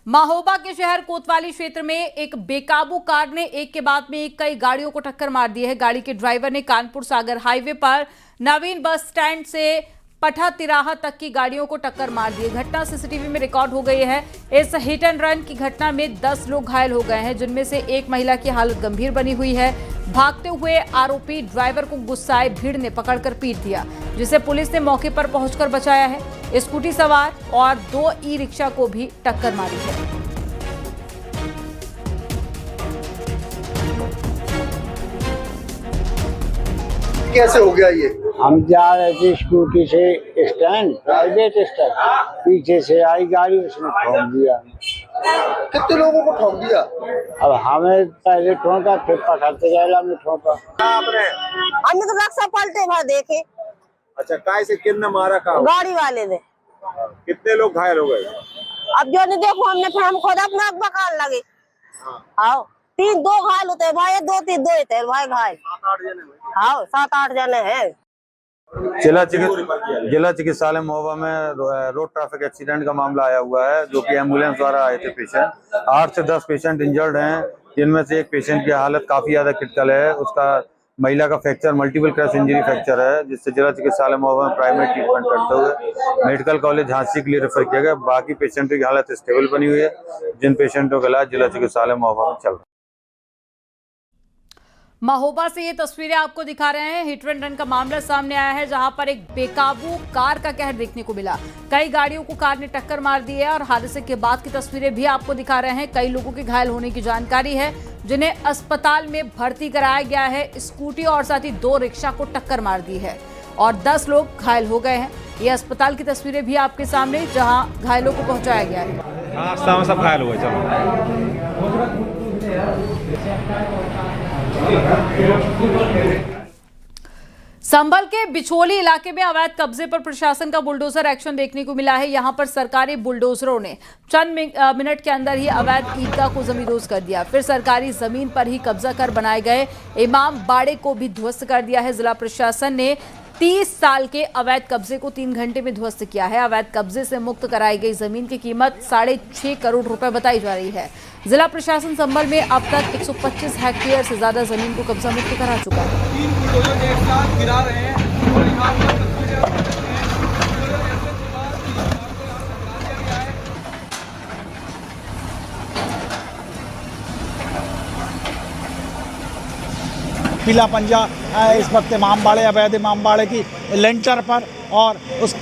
महोबा के शहर कोतवाली क्षेत्र में एक बेकाबू कार ने एक के बाद में एक कई गाड़ियों को टक्कर मार दी है। गाड़ी के ड्राइवर ने कानपुर सागर हाईवे पर नवीन बस स्टैंड से पठा तिराहा तक की गाड़ियों को टक्कर मार दी है। घटना सीसीटीवी में रिकॉर्ड हो गई है। इस हिट एंड रन की घटना में 10 लोग घायल हो गए हैं, जिनमें से एक महिला की हालत गंभीर बनी हुई है। भागते हुए आरोपी ड्राइवर को गुस्साए भीड़ ने पकड़कर पीट दिया, जिसे पुलिस ने मौके पर पहुंचकर बचाया है। स्कूटी सवार और 2 ई-रिक्शा को भी टक्कर मारी है। कैसे हो गया ये? हम जा रहे थे स्कूटी से स्टैंड, प्राइवेट स्टैंड, पीछे से आई गाड़ी, उसने ठोक दिया। कितने लोगों को ठोक दिया? अब हमें पहले ठोका, फिर पकड़ते गए में ठोका। आपने? हमने तो रक्षा पलटे भर देखे। अच्छा, काय से किसने मारा? का गाड़ी वाले ने। कितने लोग घायल हो गए? अब जो नहीं देखो, हमने फिर हम खुद अपना बकाल लगे। हाँ, 2 घायल होते भाई, 2 थे भाई घायल। 7-8 जने? हाँ, 7-8 जने हैं। जिला चिकित्सालय महोबा में रोड ट्रैफिक एक्सीडेंट का मामला आया हुआ है, जो कि एम्बुलेंस द्वारा आए थे पेशेंट। 8 से 10 पेशेंट इंजर्ड हैं, जिनमें से एक पेशेंट की हालत काफी ज्यादा क्रिटिकल है। उसका महिला का fracture, multiple crash injury fracture है, जिससे जिला चिकित्सालय महोबा में प्राइमरी ट्रीटमेंट करते हुए मेडिकल कॉलेज झांसी के लिए रेफर किया गया। बाकी पेशेंटों की हालत स्टेबल बनी हुई है, जिन पेशेंटों का इलाज जिला चिकित्सालय महोबा में चल रहा है। महोबा से ये तस्वीरें आपको दिखा रहे हैं। हिट एंड रन का मामला सामने आया है, जहां पर एक बेकाबू कार का कहर देखने को मिला। कई गाड़ियों को कार ने टक्कर मार दी है और हादसे के बाद की तस्वीरें भी आपको दिखा रहे हैं। कई लोगों के घायल होने की जानकारी है, जिन्हें अस्पताल में भर्ती कराया गया है। स्कूटी और साथ ही 2 रिक्शा को टक्कर मार दी है और 10 लोग घायल हो गए हैं। ये अस्पताल की तस्वीरें भी आपके सामने, जहां घायलों को पहुंचाया गया है। हाँ, सब घायल हुए। चलो, संभल के बिछोली इलाके में अवैध कब्जे पर प्रशासन का बुलडोजर एक्शन देखने को मिला है। यहां पर सरकारी बुलडोजरों ने चंद मिनट के अंदर ही अवैध ईदगाह को जमींदोज कर दिया। फिर सरकारी जमीन पर ही कब्जा कर बनाए गए इमाम बाड़े को भी ध्वस्त कर दिया है। जिला प्रशासन ने 30 साल के अवैध कब्जे को 3 घंटे में ध्वस्त किया है। अवैध कब्जे से मुक्त कराई गई जमीन की कीमत 6.5 करोड़ रुपए बताई जा रही है। जिला प्रशासन संभल में अब तक 125 हेक्टेयर से ज्यादा जमीन को कब्जा मुक्त करा चुका है। पीला पंजा इस वक्त इमामबाड़े, अवैध इमामबाड़े की लेंटर पर और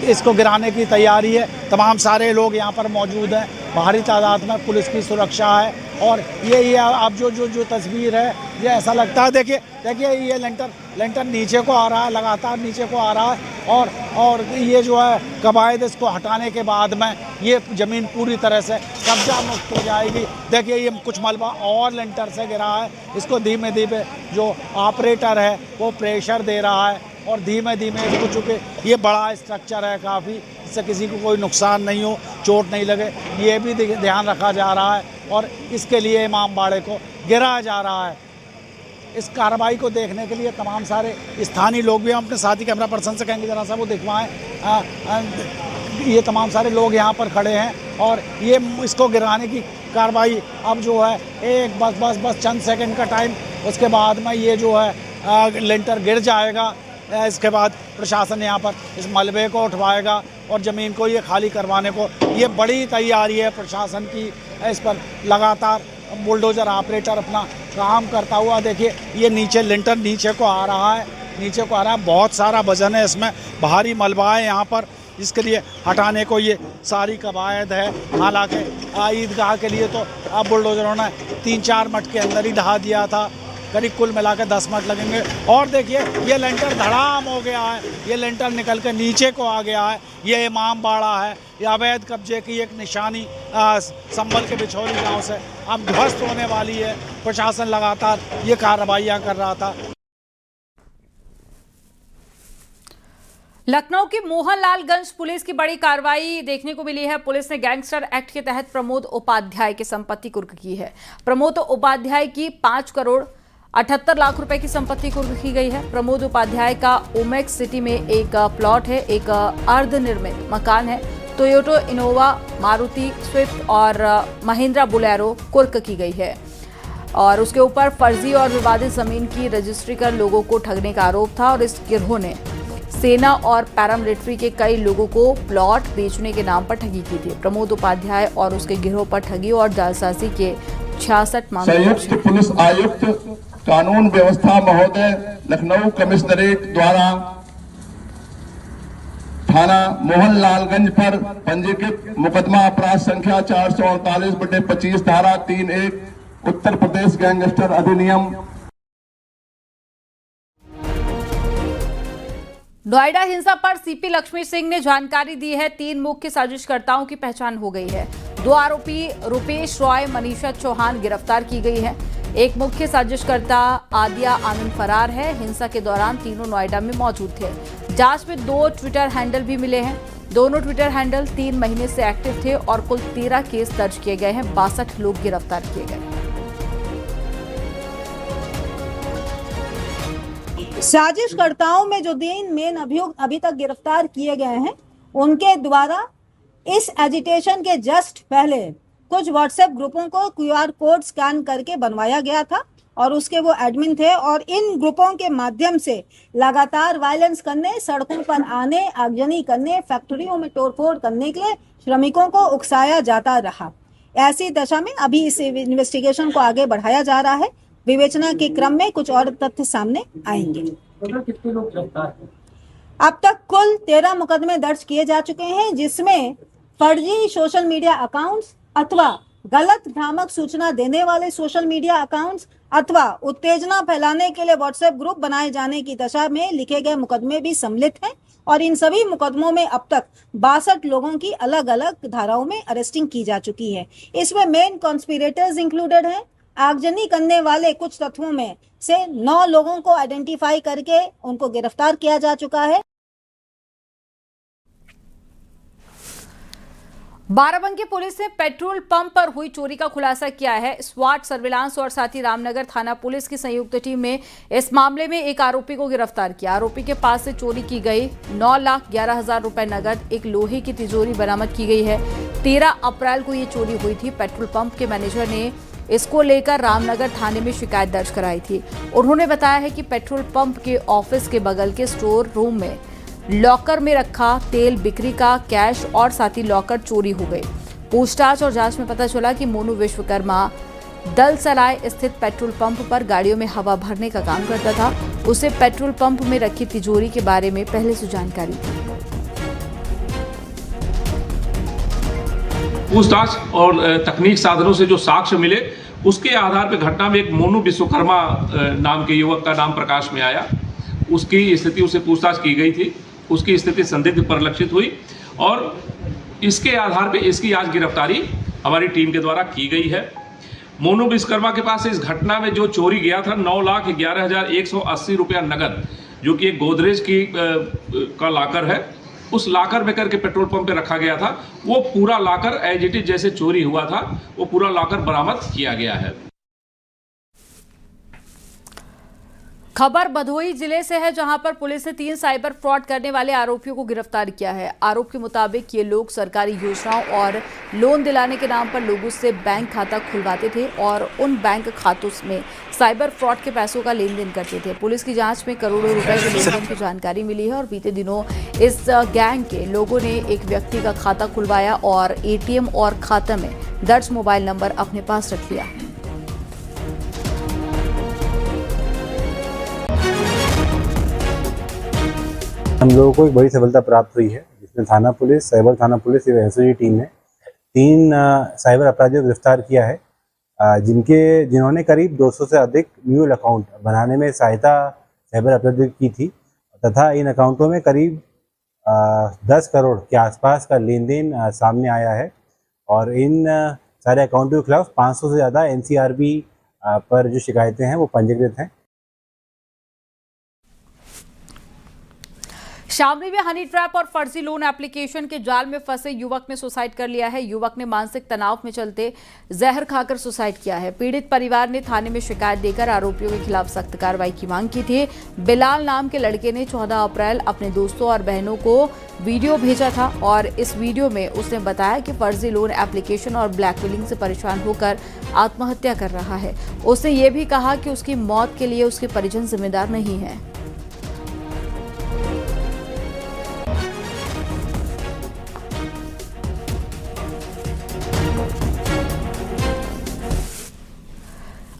इसको गिराने की तैयारी है। तमाम सारे लोग यहाँ पर मौजूद हैं। भारी तादाद में पुलिस की सुरक्षा है और ये अब जो तस्वीर है, ये ऐसा लगता है। देखिए ये लेंटर नीचे को आ रहा है, लगातार नीचे को आ रहा है और ये जो है कबायद, इसको हटाने के बाद में ये ज़मीन पूरी तरह से कब्जा मुक्त हो जाएगी। देखिए ये कुछ मलबा और लेंटर से गिरा है। इसको धीमे धीमे जो ऑपरेटर है वो प्रेशर दे रहा है और धीमे धीमे इसको, चूँकि ये बड़ा स्ट्रक्चर है काफ़ी, इससे किसी को कोई नुकसान नहीं हो, चोट नहीं लगे, ये भी ध्यान रखा जा रहा है और इसके लिए इमामबाड़े को गिराया जा रहा है। इस कार्रवाई को देखने के लिए तमाम सारे स्थानीय लोग भी, हम अपने साथी कैमरा पर्सन से कहेंगे जरा सा वो दिखवाएं। ये तमाम सारे लोग यहाँ पर खड़े हैं और ये इसको गिराने की कार्रवाई अब जो है एक बस चंद सेकंड का टाइम, उसके बाद में ये जो है लेंटर गिर जाएगा। इसके बाद प्रशासन यहाँ पर इस मलबे को उठवाएगा और ज़मीन को ये खाली करवाने को ये बड़ी तैयारी है प्रशासन की। इस पर लगातार बुलडोज़र ऑपरेटर अपना काम करता हुआ, देखिए ये नीचे लेंटर नीचे को आ रहा है, बहुत सारा वजन है इसमें, भारी मलबा है यहाँ पर, जिसके लिए हटाने को ये सारी कवायद है। हालांकि ईदगाह के लिए तो अब बुलडोज़रों ने 3-4 मिनट के अंदर ही ढहा दिया था, करीब कुल मिलाकर 10 मिनट लगेंगे। और देखिए ये लेंटर धड़ाम हो गया है, ये लेंटर निकल कर नीचे को आ गया है। ये इमामबाड़ा है, ये अवैध कब्जे की एक निशानी संभल के बिछोली गांव से अब ध्वस्त होने वाली है। प्रशासन लगातार ये कार्रवाइयाँ कर रहा था। लखनऊ की मोहनलालगंज पुलिस की बड़ी कार्रवाई देखने को मिली है। पुलिस ने गैंगस्टर एक्ट के तहत प्रमोद उपाध्याय की संपत्ति कुर्क की है। प्रमोद उपाध्याय की 5 करोड़ 78 लाख रुपए की संपत्ति कुर्क की गई है। प्रमोद उपाध्याय का ओमेक्स सिटी में एक प्लॉट है, एक अर्धनिर्मित मकान है। टोयोटा इनोवा, मारुति स्विफ्ट और महिंद्रा बोलेरो कुर्क की गई है। और उसके ऊपर फर्जी और विवादित जमीन की रजिस्ट्री कर लोगों को ठगने का आरोप था और इस गिरोह ने सेना और पैरामिलिट्री के कई लोगों को प्लॉट बेचने के नाम पर ठगी की थी। प्रमोद उपाध्याय और उसके गिरोह पर ठगी और जालसाजी के 66 मामले। संयुक्त पुलिस आयुक्त कानून व्यवस्था महोदय लखनऊ कमिश्नरेट द्वारा थाना मोहनलालगंज पर पंजीकृत मुकदमा अपराध संख्या 439/25 धारा 3(1) उत्तर प्रदेश गैंगस्टर अधिनियम। नोएडा हिंसा पर सीपी लक्ष्मी सिंह ने जानकारी दी है। 3 मुख्य साजिशकर्ताओं की पहचान हो गई है। 2 आरोपी रुपेश रॉय, मनीषा चौहान गिरफ्तार की गई है। एक मुख्य साजिशकर्ता आदिया आनंद फरार है। हिंसा के दौरान तीनों नोएडा में मौजूद थे। जांच में 2 ट्विटर हैंडल भी मिले हैं। दोनों ट्विटर हैंडल 3 महीने से एक्टिव थे और कुल 13 केस दर्ज किए गए हैं। 62 लोग गिरफ्तार किए गए। साजिशकर्ताओं में जो 3 मेन अभियुक्त अभी तक गिरफ्तार किए गए हैं, उनके द्वारा इस एजिटेशन के जस्ट पहले कुछ व्हाट्सएप ग्रुपों को QR कोड स्कैन करके बनवाया गया था और उसके वो एडमिन थे और इन ग्रुपों के माध्यम से लगातार वायलेंस करने, सड़कों पर आने, आगजनी करने, फैक्ट्रियों में तोड़फोड़ करने के लिए श्रमिकों को उकसाया जाता रहा। ऐसी दशा में अभी इस इन्वेस्टिगेशन को आगे बढ़ाया जा रहा है। विवेचना के क्रम में कुछ और तथ्य सामने आएंगे। कितने लोग गिरफ्तार हैं? अब तक कुल 13 मुकदमे दर्ज किए जा चुके हैं, जिसमें फर्जी सोशल मीडिया अकाउंट्स अथवा गलत भ्रामक सूचना देने वाले सोशल मीडिया अकाउंट्स अथवा उत्तेजना फैलाने के लिए व्हाट्सएप ग्रुप बनाए जाने की दशा में लिखे गए मुकदमे भी सम्मिलित हैं और इन सभी मुकदमों में अब तक 62 लोगों की अलग अलग धाराओं में अरेस्टिंग की जा चुकी है। इसमें मेन कॉन्स्पिरेटर्स इंक्लूडेड हैं। आगजनी करने वाले कुछ तत्वों में से 9 लोगों को आइडेंटिफाई करके उनको गिरफ्तार किया जा चुका है। बाराबंकी पुलिस ने पेट्रोल पंप पर हुई चोरी का खुलासा किया है। स्वाट सर्विलांस और साथ ही रामनगर थाना पुलिस की संयुक्त टीम ने इस मामले में एक आरोपी को गिरफ्तार किया। आरोपी के पास से चोरी की गई 9,11,000 रुपए नगद, एक लोहे की तिजोरी बरामद की गई है। 13 अप्रैल को ये चोरी हुई थी। पेट्रोल पंप के मैनेजर ने इसको लेकर रामनगर थाने में शिकायत दर्ज कराई थी। उन्होंने बताया है कि पेट्रोल पंप के ऑफिस के बगल के स्टोर रूम में लॉकर में रखा तेल बिक्री का कैश और साथ ही लॉकर चोरी हो गए। पूछताछ और जांच में पता चला कि मोनू विश्वकर्मा दलसराय स्थित पेट्रोल पंप पर गाड़ियों में हवा भरने का काम करता था। उसे पेट्रोल पंप में रखी तिजोरी के बारे में पहले से जानकारी थी। पूछताछ और तकनीक साधनों से जो साक्ष्य मिले, उसके आधार पर घटना में एक मोनू विश्वकर्मा नाम के युवक का नाम प्रकाश में आया। उसकी स्थिति उससे पूछताछ की गई थी। उसकी स्थिति संदिग्ध परिलक्षित हुई और इसके आधार पर इसकी आज गिरफ्तारी हमारी टीम के द्वारा की गई है। मोनू विश्वकर्मा के पास इस घटना में जो चोरी गया था 9,11,180 रुपया नगद, जो कि एक गोदरेज की का लाकर है, उस लाकर में करके पेट्रोल पंप पे रखा गया था। वो पूरा लाकर एज इट इज जैसे चोरी हुआ था, वो पूरा लाकर बरामद किया गया है। खबर भदोही जिले से है, जहां पर पुलिस ने 3 साइबर फ्रॉड करने वाले आरोपियों को गिरफ्तार किया है। आरोप के मुताबिक ये लोग सरकारी योजनाओं और लोन दिलाने के नाम पर लोगों से बैंक खाता खुलवाते थे और उन बैंक खातों में साइबर फ्रॉड के पैसों का लेन देन करते थे। पुलिस की जांच में करोड़ों रुपए के लेन देन की जानकारी मिली है और बीते दिनों इस गैंग के लोगों ने एक व्यक्ति का खाता खुलवाया और ATM और खाते में दर्ज मोबाइल नंबर अपने पास रख लिया। हम लोगों को एक बड़ी सफलता प्राप्त हुई है, जिसमें थाना पुलिस, साइबर थाना पुलिस और SOG टीम ने 3 साइबर अपराधियों को गिरफ्तार किया है, जिन्होंने करीब 200 से अधिक म्यूल अकाउंट बनाने में सहायता साइबर अपराधियों की थी तथा इन अकाउंटों में करीब 10 करोड़ के आसपास का लेन देन सामने आया है और इन सारे अकाउंटों के खिलाफ 500 से ज़्यादा NCRB पर जो शिकायतें हैं वो पंजीकृत हैं। शामली में हनी ट्रैप और फर्जी लोन एप्लीकेशन के जाल में फंसे युवक ने सुसाइड कर लिया है। युवक ने मानसिक तनाव में चलते जहर खाकर सुसाइड किया है। पीड़ित परिवार ने थाने में शिकायत देकर आरोपियों के खिलाफ सख्त कार्रवाई की मांग की थी। बिलाल नाम के लड़के ने 14 अप्रैल अपने दोस्तों और बहनों को वीडियो भेजा था और इस वीडियो में उसने बताया कि फर्जी लोन एप्लीकेशन और ब्लैकमेलिंग से परेशान होकर आत्महत्या कर रहा है। उसने ये भी कहा कि उसकी मौत के लिए उसके परिजन जिम्मेदार नहीं है।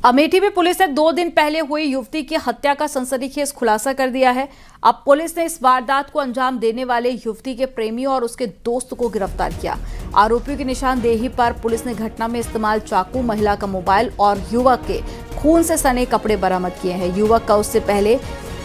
अमेठी में पुलिस ने 2 दिन पहले हुई युवती की हत्या का सनसनीखेज खुलासा कर दिया है। अब पुलिस ने इस वारदात को अंजाम देने वाले युवती के प्रेमी और उसके दोस्त को गिरफ्तार किया। आरोपियों की निशानदेही पर पुलिस ने घटना में इस्तेमाल चाकू, महिला का मोबाइल और युवक के खून से सने कपड़े बरामद किए हैं। युवक का उससे पहले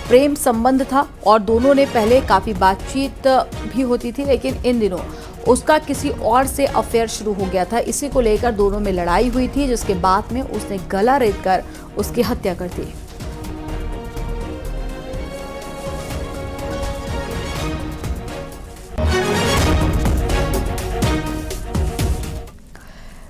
प्रेम संबंध था और दोनों ने पहले काफी बातचीत भी होती थी, लेकिन इन दिनों उसका किसी और से अफेयर शुरू हो गया था। इसी को लेकर दोनों में लड़ाई हुई थी, जिसके बाद में उसने गला रेतकर उसकी हत्या कर दी।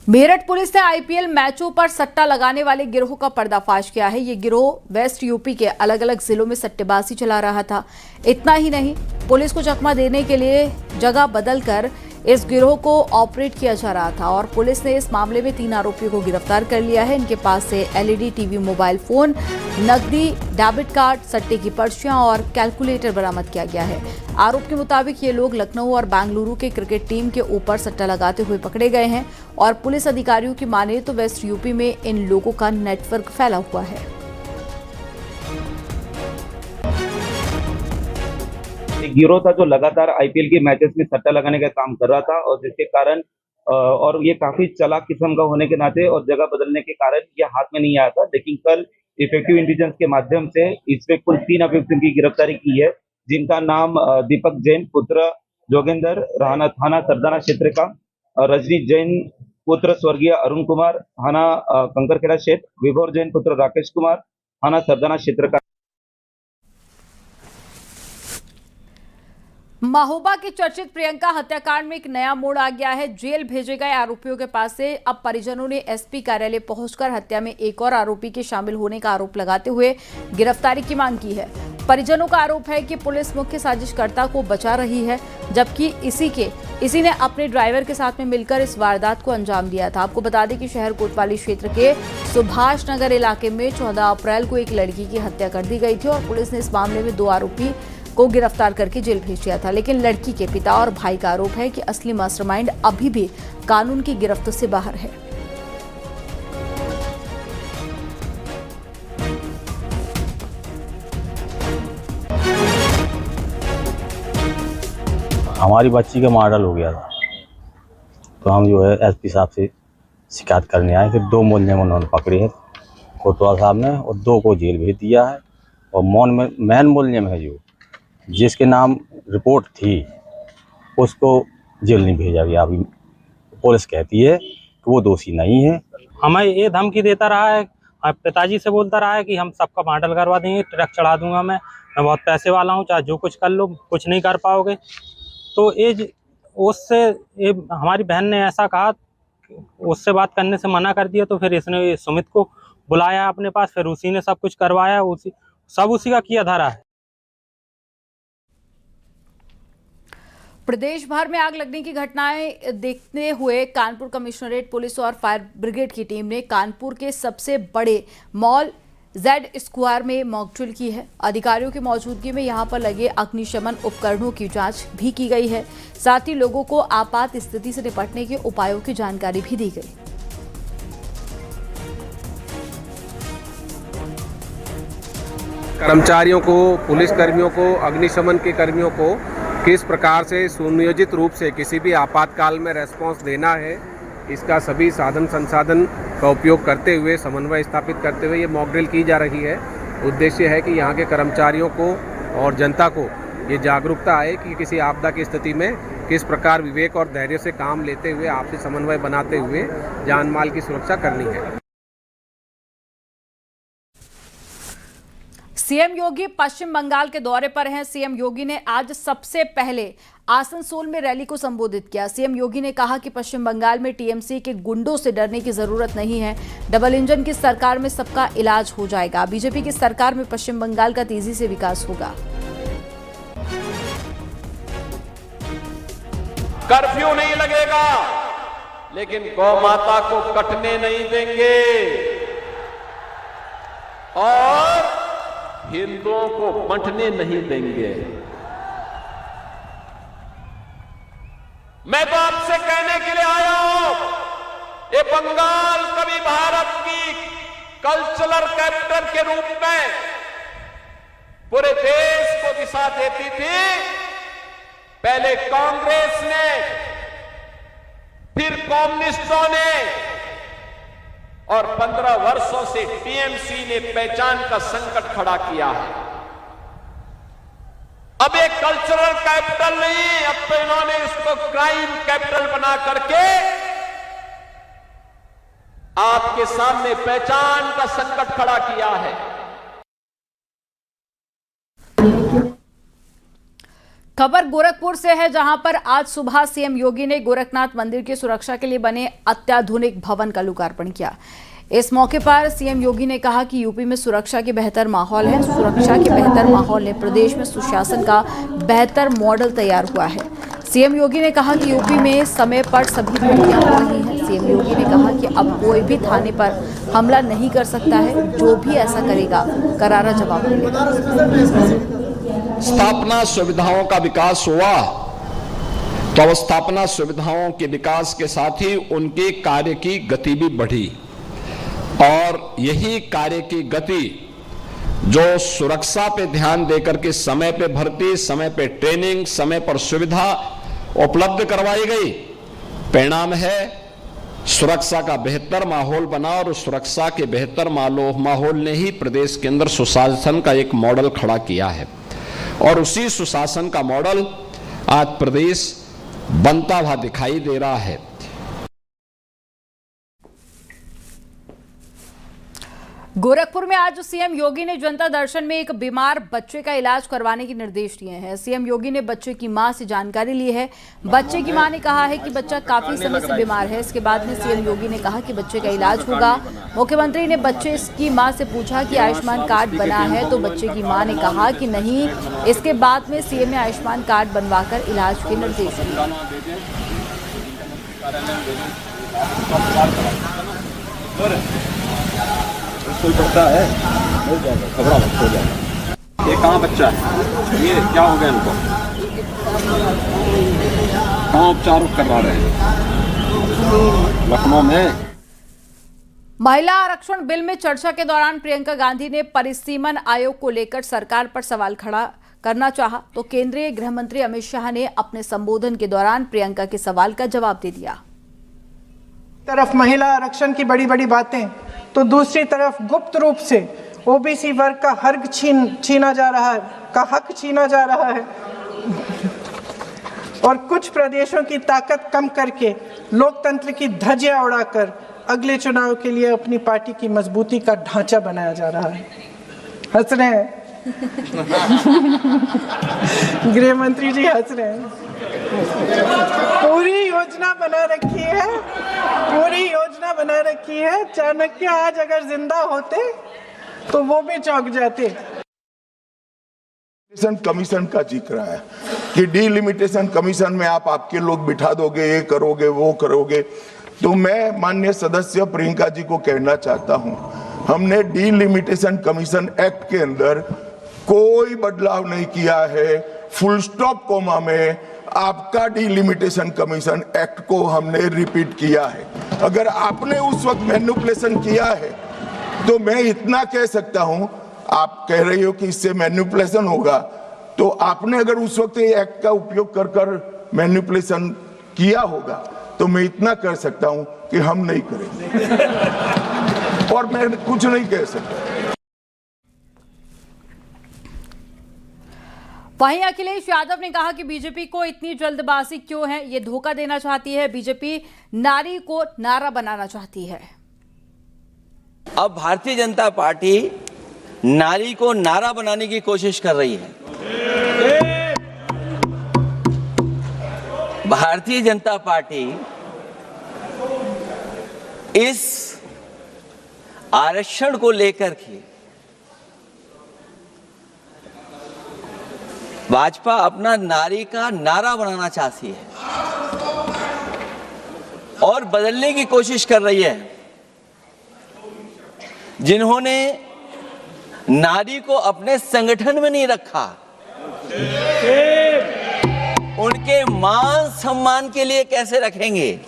मेरठ पुलिस ने आईपीएल मैचों पर सट्टा लगाने वाले गिरोह का पर्दाफाश किया है। ये गिरोह वेस्ट यूपी के अलग अलग जिलों में सट्टेबाजी चला रहा था। इतना ही नहीं, पुलिस को चकमा देने के लिए जगह बदलकर इस गिरोह को ऑपरेट किया जा रहा था और पुलिस ने इस मामले में 3 आरोपियों को गिरफ्तार कर लिया है। इनके पास से एलईडी टीवी, मोबाइल फोन, नकदी, डेबिट कार्ड, सट्टे की पर्चियां और कैलकुलेटर बरामद किया गया है। आरोप के मुताबिक ये लोग लखनऊ और बेंगलुरु के क्रिकेट टीम के ऊपर सट्टा लगाते हुए पकड़े गए हैं और पुलिस अधिकारियों की माने तो वेस्ट यूपी में इन लोगों का नेटवर्क फैला हुआ है। एक गिरोह था जो लगातार आईपीएल के मैचेस में सट्टा लगाने का काम कर रहा था और जिसके कारण और ये काफी चालाक किस्म का होने के नाते और जगह बदलने के कारण ये हाथ में नहीं आया था। लेकिन कल इफेक्टिव इंटेलिजेंस के माध्यम से इसमें कुल 3 अभियुक्तों की गिरफ्तारी की है, जिनका नाम दीपक जैन पुत्र जोगेंद्र राणा थाना सरदाना क्षेत्र का, रजनी जैन पुत्र स्वर्गीय अरुण कुमार थाना कंकरखेड़ा क्षेत्र, विभोर जैन पुत्र राकेश कुमार थाना सरदाना क्षेत्र का। महोबा की चर्चित प्रियंका हत्याकांड में एक नया मोड़ आ गया है। जेल भेजे गए आरोपियों के पास से अब परिजनों ने एसपी कार्यालय पहुंचकर हत्या में एक और आरोपी के शामिल होने का आरोप लगाते हुए गिरफ्तारी की मांग की है। परिजनों का आरोप है कि पुलिस मुख्य साजिशकर्ता को बचा रही है, जबकि इसी ने अपने ड्राइवर के साथ में मिलकर इस वारदात को अंजाम दिया था। आपको बता दें कि शहर कोतवाली क्षेत्र के सुभाष नगर इलाके में 14 अप्रैल को एक लड़की की हत्या कर दी गई थी और पुलिस ने इस मामले में 2 आरोपी को गिरफ्तार करके जेल भेज दिया था। लेकिन लड़की के पिता और भाई का आरोप है कि असली मास्टरमाइंड अभी भी कानून की गिरफ्त से बाहर है। हमारी बच्ची का मर्डर हो गया था, तो हम जो है एसपी साहब से शिकायत करने आए। फिर 2 मुलजिम उन्होंने पकड़े हैं कोतवाल साहब ने और 2 को जेल भेज दिया है और मेन मुलजिम है जो जिसके नाम रिपोर्ट थी उसको जेल नहीं भेजा गया। अभी पुलिस कहती है कि वो दोषी नहीं है। हमें ये धमकी देता रहा है, पिताजी से बोलता रहा है कि हम सबका मर्डर करवा देंगे, ट्रक चढ़ा दूंगा, मैं बहुत पैसे वाला हूँ, चाहे जो कुछ कर लो कुछ नहीं कर पाओगे। तो उससे हमारी बहन ने ऐसा कहा, उससे बात करने से मना कर दिया। तो फिर इसने सुमित को बुलाया अपने पास, फिर उसी ने सब कुछ करवाया, उसी का किया धारा है। प्रदेश भर में आग लगने की घटनाएं देखते हुए कानपुर कमिश्नरेट पुलिस और फायर ब्रिगेड की टीम ने कानपुर के सबसे बड़े मॉल जेड स्क्वायर में मॉकड्रिल की है। अधिकारियों की मौजूदगी में यहां पर लगे अग्निशमन उपकरणों की जांच भी की गई है। साथ ही लोगों को आपात स्थिति से निपटने के उपायों की जानकारी भी दी गई। कर्मचारियों को, पुलिस कर्मियों को, अग्निशमन के कर्मियों को किस प्रकार से सुनियोजित रूप से किसी भी आपातकाल में रेस्पॉन्स देना है, इसका सभी साधन संसाधन का उपयोग करते हुए, समन्वय स्थापित करते हुए ये मॉक ड्रिल की जा रही है। उद्देश्य है कि यहाँ के कर्मचारियों को और जनता को ये जागरूकता आए कि किसी आपदा की स्थिति में किस प्रकार विवेक और धैर्य से काम लेते हुए, आपसी समन्वय बनाते हुए जान माल की सुरक्षा करनी है। सीएम योगी पश्चिम बंगाल के दौरे पर हैं। सीएम योगी ने आज सबसे पहले आसनसोल में रैली को संबोधित किया। सीएम योगी ने कहा कि पश्चिम बंगाल में टीएमसी के गुंडों से डरने की जरूरत नहीं है। डबल इंजन की सरकार में सबका इलाज हो जाएगा। बीजेपी की सरकार में पश्चिम बंगाल का तेजी से विकास होगा। कर्फ्यू नहीं लगेगा, लेकिन गौ माता को कटने नहीं देंगे और हिंदुओं को बंटने नहीं देंगे। मैं तो आपसे कहने के लिए आया हूं, ये बंगाल कभी भारत की कल्चरल कैपिटल के रूप में पूरे देश को दिशा देती थी। पहले कांग्रेस ने, फिर कम्युनिस्टों ने और 15 वर्षों से टीएमसी ने पहचान का संकट खड़ा किया है। अब एक कल्चरल कैपिटल नहीं, अब तो इन्होंने इसको क्राइम कैपिटल बना करके आपके सामने पहचान का संकट खड़ा किया है। खबर गोरखपुर से है, जहां पर आज सुबह सीएम योगी ने गोरखनाथ मंदिर की सुरक्षा के लिए बने अत्याधुनिक भवन का लोकार्पण किया। इस मौके पर सीएम योगी ने कहा कि यूपी में सुरक्षा के बेहतर माहौल है। सुरक्षा के बेहतर माहौल ने प्रदेश में सुशासन का बेहतर मॉडल तैयार हुआ है। सीएम योगी ने कहा कि यूपी में समय पर सभी भर्तियां हो रही हैं। सीएम योगी ने कहा कि अब कोई भी थाने पर हमला नहीं कर सकता है। जो भी ऐसा करेगा करारा जवाब मिलेगा। स्थापना सुविधाओं का विकास हुआ तो अवस्थापना सुविधाओं के विकास के साथ ही उनके कार्य की गति भी बढ़ी और यही कार्य की गति जो सुरक्षा पे ध्यान देकर के समय पे भर्ती, समय पे ट्रेनिंग, समय पर सुविधा उपलब्ध करवाई गई, परिणाम है सुरक्षा का बेहतर माहौल बना और सुरक्षा के बेहतर माहौल ने ही प्रदेश के अंदर सुशासन का एक मॉडल खड़ा किया है और उसी सुशासन का मॉडल आज प्रदेश बनता हुआ दिखाई दे रहा है। गोरखपुर में आज सीएम योगी ने जनता दर्शन में एक बीमार बच्चे का इलाज करवाने के निर्देश दिए हैं। सीएम योगी ने बच्चे की मां से जानकारी ली है। बच्चे की मां ने कहा है कि बच्चा काफी समय से बीमार है। इसके बाद में सीएम योगी ने कहा कि बच्चे का इलाज होगा। मुख्यमंत्री ने बच्चे की मां से पूछा कि आयुष्मान कार्ड बना है, तो बच्चे की मां ने कहा कि नहीं। इसके बाद में सीएम ने आयुष्मान कार्ड बनवाकर इलाज के निर्देश दिए। कोई पड़ता है हो जाएगा, घबरा मत, हो जाएगा। ये कहाँ बच्चा है? ये क्या हो गया इनको? कहाँ उपचार करवा रहे हैं? लखनऊ में। महिला आरक्षण बिल में चर्चा के दौरान प्रियंका गांधी ने परिसीमन आयोग को लेकर सरकार पर सवाल खड़ा करना चाहा, तो केंद्रीय गृह मंत्री अमित शाह ने अपने संबोधन के दौरान प्रियंका के सवाल का जवाब दे दिया। तरफ महिला आरक्षण की बड़ी बड़ी बातें, तो दूसरी तरफ गुप्त रूप से ओबीसी वर्ग का हक छीना जा रहा है और कुछ प्रदेशों की ताकत कम करके लोकतंत्र की धज्जियां उड़ाकर अगले चुनाव के लिए अपनी पार्टी की मजबूती का ढांचा बनाया जा रहा है। हंस रहे हैं गृह मंत्री जी, हंस रहे हैं। पूरी योजना बना रखी है। चाणक्य आज अगर जिंदा होते तो वो भी चौंक जाते। कमीशन का जिक्र है कि डीलिमिटेशन कमीशन में आप आपके लोग बिठा दोगे, ये करोगे, वो करोगे। तो मैं माननीय सदस्य प्रियंका जी को कहना चाहता हूं, हमने डीलिमिटेशन कमीशन एक्ट के अंदर कोई बदलाव नहीं किया है। फुल स्टॉप कोमा में आपका डीलिमिटेशन कमीशन एक्ट को हमने रिपीट किया है। अगर आपने उस वक्त मैनिपुलेशन किया है तो मैं इतना कह सकता हूं, आप कह रही हो कि इससे मैनिपुलेशन होगा, तो आपने अगर उस वक्त ये एक्ट का उपयोग कर मैनिपुलेशन किया होगा तो मैं इतना कह सकता हूं कि हम नहीं करेंगे और मैं कुछ नहीं कह सकता। वहीं अखिलेश यादव ने कहा कि बीजेपी को इतनी जल्दबाजी क्यों है, ये धोखा देना चाहती है। बीजेपी नारी को नारा बनाना चाहती है। अब भारतीय जनता पार्टी नारी को नारा बनाने की कोशिश कर रही है। भारतीय जनता पार्टी इस आरक्षण को लेकर के भाजपा अपना नारी का नारा बनाना चाहती है और बदलने की कोशिश कर रही है। जिन्होंने नारी को अपने संगठन में नहीं रखा, उनके मान सम्मान के लिए कैसे रखेंगे?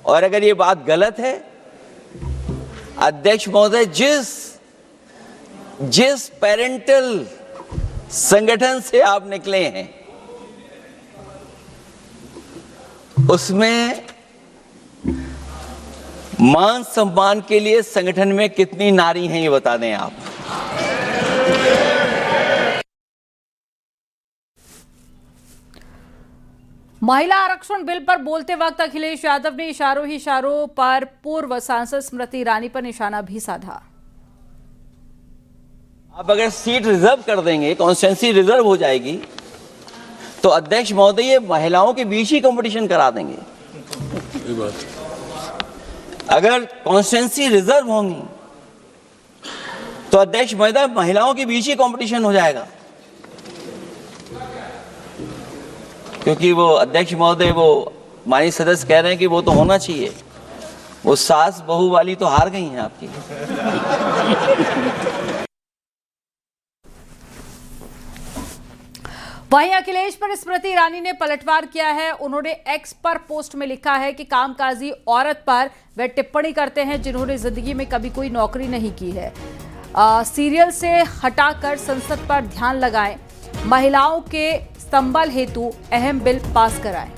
और अगर ये बात गलत है, अध्यक्ष महोदय, जिस पेरेंटल संगठन से आप निकले हैं उसमें मान सम्मान के लिए संगठन में कितनी नारी हैं ये बता दें आप। महिला आरक्षण बिल पर बोलते वक्त अखिलेश यादव ने इशारों ही इशारों पर पूर्व सांसद स्मृति ईरानी पर निशाना भी साधा। आप अगर सीट रिजर्व कर देंगे, कॉन्स्टिट्यूंसी रिजर्व हो जाएगी, तो अध्यक्ष महोदय ये महिलाओं के बीच ही कंपटीशन करा देंगे। अगर कॉन्स्टिट्यूंसी रिजर्व होंगी तो अध्यक्ष महोदय महिलाओं के बीच ही कंपटीशन हो जाएगा, क्योंकि वो अध्यक्ष महोदय वो माननीय सदस्य कह रहे हैं कि वो तो होना चाहिए। वो सास बहू वाली तो हार गई हैं आपकी। वहीं अखिलेश पर स्मृति ईरानी ने पलटवार किया है। उन्होंने एक्स पर पोस्ट में लिखा है कि कामकाजी औरत पर वे टिप्पणी करते हैं जिन्होंने जिंदगी में कभी कोई नौकरी नहीं की है। सीरियल से हटाकर संसद पर ध्यान लगाएं, महिलाओं के संबल हेतु अहम बिल पास कराएं।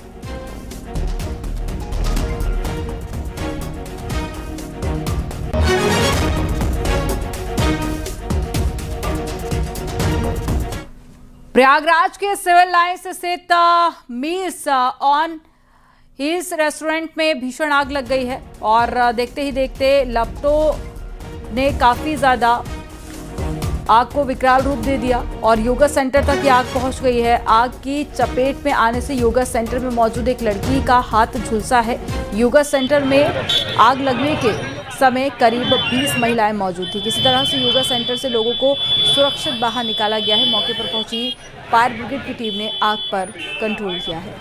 प्रयागराज के सिविल लाइंस स्थित मील्स ऑन हिल्स रेस्टोरेंट में भीषण आग लग गई है और देखते ही देखते लपटों ने काफी ज्यादा आग को विकराल रूप दे दिया और योगा सेंटर तक ये आग पहुंच गई है। आग की चपेट में आने से योगा सेंटर में मौजूद एक लड़की का हाथ झुलसा है। योगा सेंटर में आग लगने के समय करीब 20 महिलाएं मौजूद थी। किसी तरह से योगा सेंटर से लोगों को सुरक्षित बाहर निकाला गया है। मौके पर पहुंची फायर ब्रिगेड की टीम ने आग पर कंट्रोल किया है।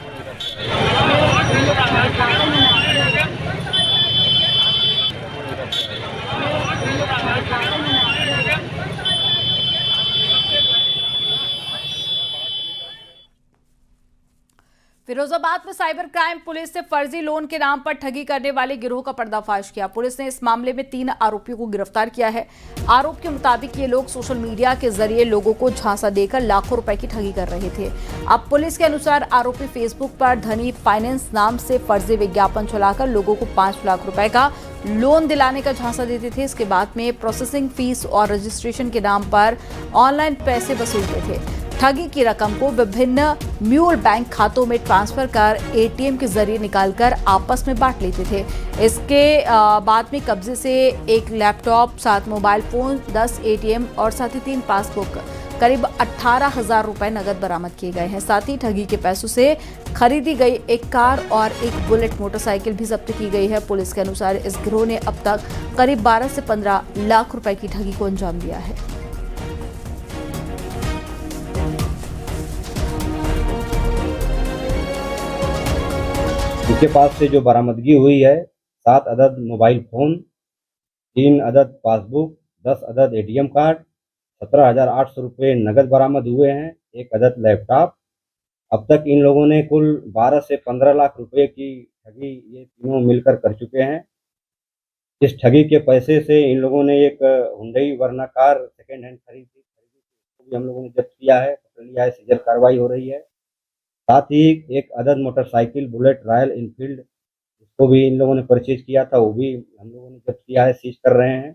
फिरोजाबाद में साइबर क्राइम पुलिस ने फर्जी लोन के नाम पर ठगी करने वाले गिरोह का पर्दाफाश किया। पुलिस ने इस मामले में 3 आरोपियों को गिरफ्तार किया है। आरोप के मुताबिक ये लोग सोशल मीडिया के जरिए लोगों को झांसा देकर लाखों रुपए की ठगी कर रहे थे। अब पुलिस के अनुसार आरोपी फेसबुक पर धनी फाइनेंस नाम से फर्जी विज्ञापन चलाकर लोगों को 5 लाख रुपए का लोन दिलाने का झांसा देते थे। इसके बाद में प्रोसेसिंग फीस और रजिस्ट्रेशन के नाम पर ऑनलाइन पैसे वसूलते थे। ठगी की रकम को विभिन्न म्यूल बैंक खातों में ट्रांसफर कर एटीएम के जरिए निकालकर आपस में बांट लेते थे। इसके बाद में कब्जे से एक लैपटॉप, 7 मोबाइल फोन, 10 एटीएम और साथ ही 3 पासबुक, करीब 18,000 रुपए नगद बरामद किए गए हैं। साथ ही ठगी के पैसों से खरीदी गई एक कार और एक बुलेट मोटरसाइकिल भी जब्त की गई है। पुलिस के अनुसार इस गिरोह ने अब तक करीब 12 से 15 लाख रुपए की ठगी को अंजाम दिया है। इनके पास से जो बरामदगी हुई है 7 अदद मोबाइल फोन, 3 अदद पासबुक, 10 अदद एटीएम कार्ड, 17,800 रुपये नगद बरामद हुए हैं, 1 अदद लैपटॉप। अब तक इन लोगों ने कुल 12 से 15 लाख रुपए की ठगी ये तीनों मिलकर कर चुके हैं। इस ठगी के पैसे से इन लोगों ने एक Hyundai Verna car second hand खरीदी, तो भी हम लोगों ने जब्त किया है, पकड़ लिया है, सीजर कार्रवाई हो रही है। साथ ही 1 अदद मोटरसाइकिल बुलेट रॉयल इनफील्ड, इसको भी इन लोगों ने परचेज किया था, वो भी हम लोगों ने जब्त किया है, सीज कर रहे हैं।